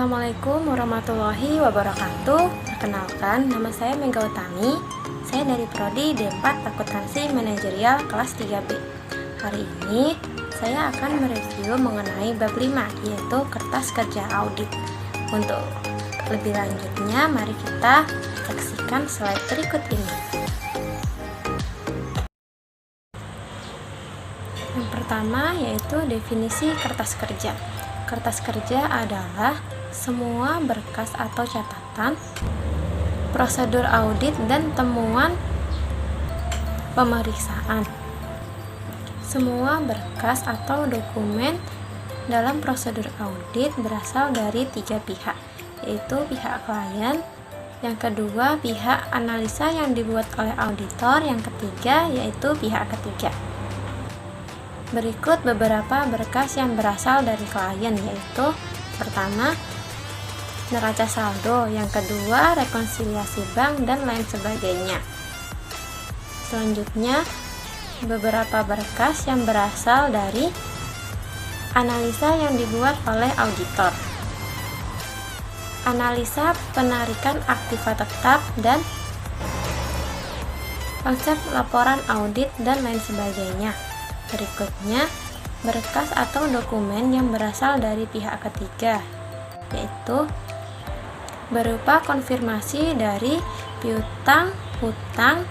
Assalamualaikum warahmatullahi wabarakatuh. Perkenalkan, nama saya Mega Utami. Saya dari Prodi D4 Akuntansi Manajerial kelas 3B. Hari ini saya akan mereview mengenai bab 5, yaitu kertas kerja audit. Untuk lebih lanjutnya, mari kita saksikan slide berikut ini. Yang pertama yaitu definisi kertas kerja. Kertas kerja adalah semua berkas atau catatan, prosedur audit dan temuan pemeriksaan. Semua berkas atau dokumen dalam prosedur audit berasal dari 3 pihak, yaitu pihak klien, yang kedua pihak analisa yang dibuat oleh auditor, yang ketiga yaitu pihak ketiga. Berikut beberapa berkas yang berasal dari klien, yaitu pertama, neraca saldo, yang kedua rekonsiliasi bank, dan lain sebagainya. Selanjutnya, beberapa berkas yang berasal dari analisa yang dibuat oleh auditor, analisa penarikan aktiva tetap, dan konsep laporan audit, dan lain sebagainya. Berikutnya, berkas atau dokumen yang berasal dari pihak ketiga, yaitu berupa konfirmasi dari piutang, hutang,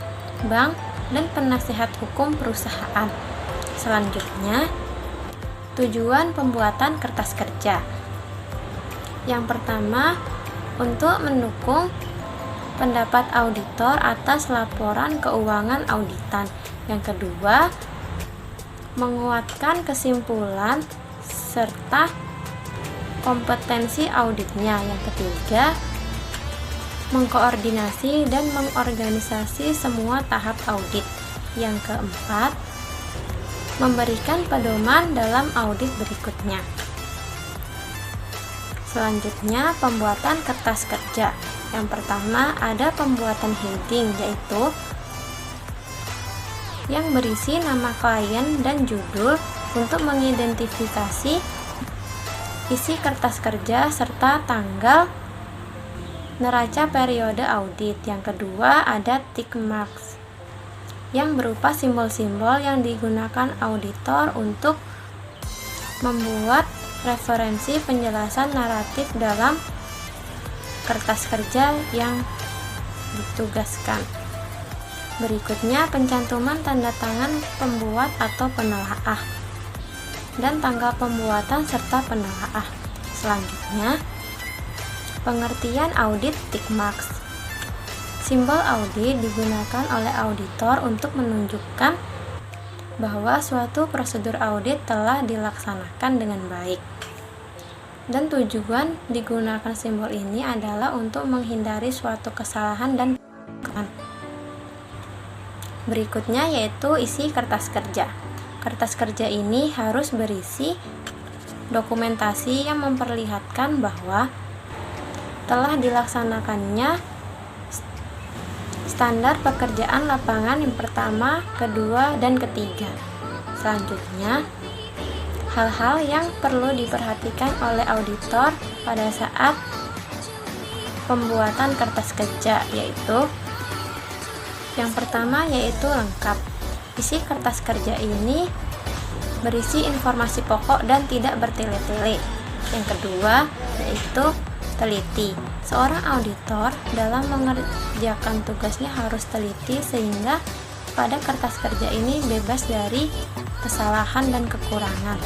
bank, dan penasihat hukum perusahaan. Selanjutnya, tujuan pembuatan kertas kerja. Yang pertama, untuk mendukung pendapat auditor atas laporan keuangan auditan. Yang kedua, menguatkan kesimpulan serta kompetensi auditnya. Yang ketiga, mengkoordinasi dan mengorganisasi semua tahap audit. Yang keempat, memberikan pedoman dalam audit berikutnya. Selanjutnya, pembuatan kertas kerja. Yang pertama, ada pembuatan heading, yaitu yang berisi nama klien dan judul untuk mengidentifikasi isi kertas kerja serta tanggal neraca periode audit. Yang kedua, ada tick marks yang berupa simbol-simbol yang digunakan auditor untuk membuat referensi penjelasan naratif dalam kertas kerja yang ditugaskan. Berikutnya, pencantuman tanda tangan pembuat atau penelaah dan tanggal pembuatan serta penelaah. Selanjutnya, pengertian audit tick marks. Simbol audit digunakan oleh auditor untuk menunjukkan bahwa suatu prosedur audit telah dilaksanakan dengan baik. Dan tujuan digunakan simbol ini adalah untuk menghindari suatu kesalahan dan kesalahan. Berikutnya yaitu isi kertas kerja. Kertas kerja ini harus berisi dokumentasi yang memperlihatkan bahwa telah dilaksanakannya standar pekerjaan lapangan yang pertama, kedua, dan ketiga. Selanjutnya, hal-hal yang perlu diperhatikan oleh auditor pada saat pembuatan kertas kerja, yaitu yang pertama yaitu lengkap. Isi kertas kerja ini berisi informasi pokok dan tidak bertele-tele. Yang kedua yaitu teliti. Seorang auditor dalam mengerjakan tugasnya harus teliti sehingga pada kertas kerja ini bebas dari kesalahan dan kekurangan.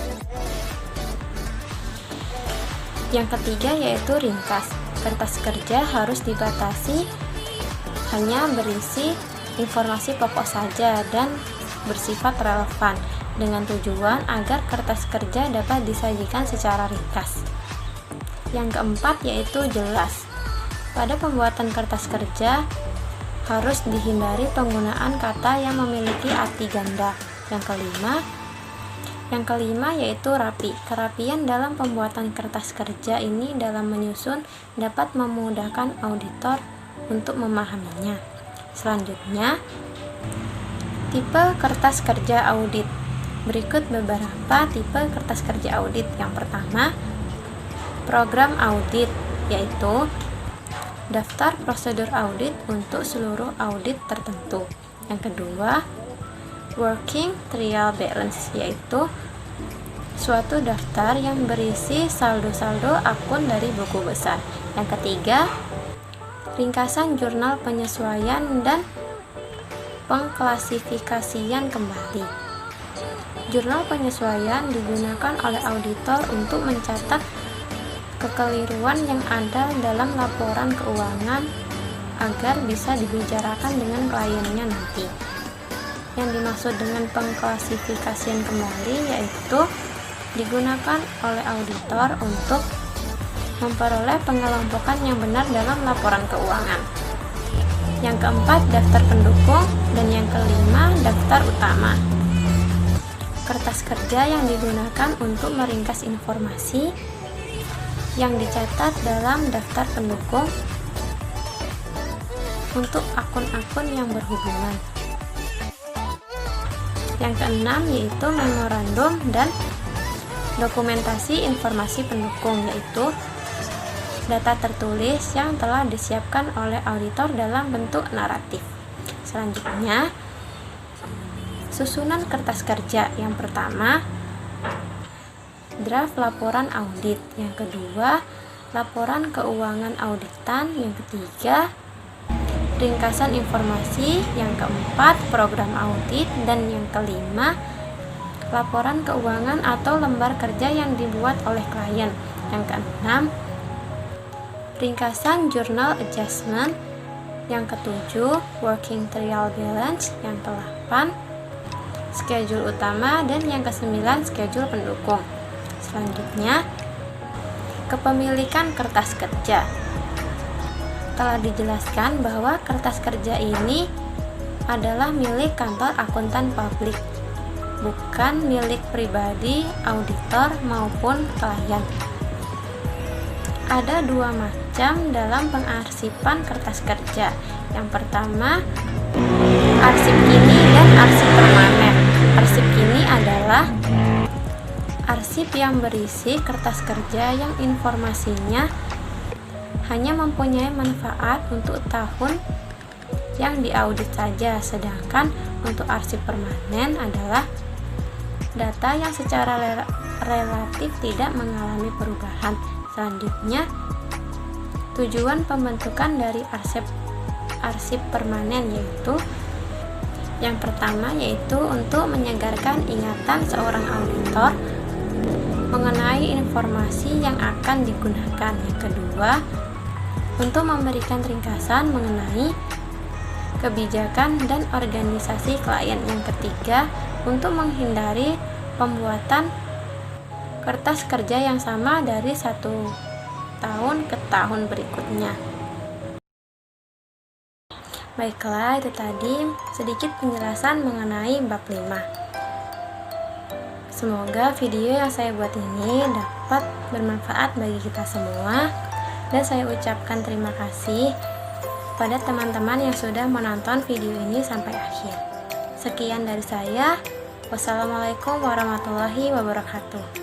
Yang ketiga yaitu ringkas. Kertas kerja harus dibatasi hanya berisi informasi pokok saja dan bersifat relevan, dengan tujuan agar kertas kerja dapat disajikan secara ringkas. Yang keempat yaitu jelas. Pada pembuatan kertas kerja harus dihindari penggunaan kata yang memiliki arti ganda. Yang kelima yaitu rapi. Kerapian dalam pembuatan kertas kerja ini dalam menyusun dapat memudahkan auditor untuk memahaminya. Selanjutnya, tipe kertas kerja audit. Berikut beberapa tipe kertas kerja audit. Yang pertama, program audit, yaitu daftar prosedur audit untuk seluruh audit tertentu. Yang kedua, working trial balance, yaitu suatu daftar yang berisi saldo-saldo akun dari buku besar. Yang ketiga, ringkasan jurnal penyesuaian dan pengklasifikasian kembali. Jurnal penyesuaian digunakan oleh auditor untuk mencatat kekeliruan yang ada dalam laporan keuangan agar bisa dibicarakan dengan kliennya nanti. Yang dimaksud dengan pengklasifikasian kembali yaitu digunakan oleh auditor untuk memperoleh pengelompokan yang benar dalam laporan keuangan. Yang keempat, daftar pendukung, dan yang kelima, daftar utama. Kertas kerja yang digunakan untuk meringkas informasi yang dicatat dalam daftar pendukung untuk akun-akun yang berhubungan. Yang keenam yaitu memorandum dan dokumentasi informasi pendukung, yaitu data tertulis yang telah disiapkan oleh auditor dalam bentuk naratif. Selanjutnya, susunan kertas kerja. Yang pertama, draft laporan audit. Yang kedua, laporan keuangan auditan. Yang ketiga, ringkasan informasi. Yang keempat, program audit. Dan yang kelima, laporan keuangan atau lembar kerja yang dibuat oleh klien. Yang keenam, ringkasan journal adjustment. Yang ketujuh, working trial balance. Yang ke-8, schedule utama. Dan yang ke-9, schedule pendukung. Selanjutnya, kepemilikan kertas kerja. Telah dijelaskan bahwa kertas kerja ini adalah milik kantor akuntan publik, bukan milik pribadi, auditor, maupun klien. Ada dua macam dalam pengarsipan kertas kerja. Yang pertama, arsip kini dan arsip permanen. Arsip kini adalah arsip yang berisi kertas kerja yang informasinya hanya mempunyai manfaat untuk tahun yang diaudit saja, sedangkan untuk arsip permanen adalah data yang secara relatif tidak mengalami perubahan. Selanjutnya, tujuan pembentukan dari arsip permanen yaitu yang pertama yaitu untuk menyegarkan ingatan seorang auditor mengenai informasi yang akan digunakan. Yang kedua, untuk memberikan ringkasan mengenai kebijakan dan organisasi klien. Yang ketiga, untuk menghindari pembuatan kertas kerja yang sama dari satu tahun ke tahun berikutnya. Baiklah, itu tadi sedikit penjelasan mengenai bab 5. Semoga video yang saya buat ini dapat bermanfaat bagi kita semua, dan saya ucapkan terima kasih pada teman-teman yang sudah menonton video ini sampai akhir. Sekian dari saya. Wassalamualaikum warahmatullahi wabarakatuh.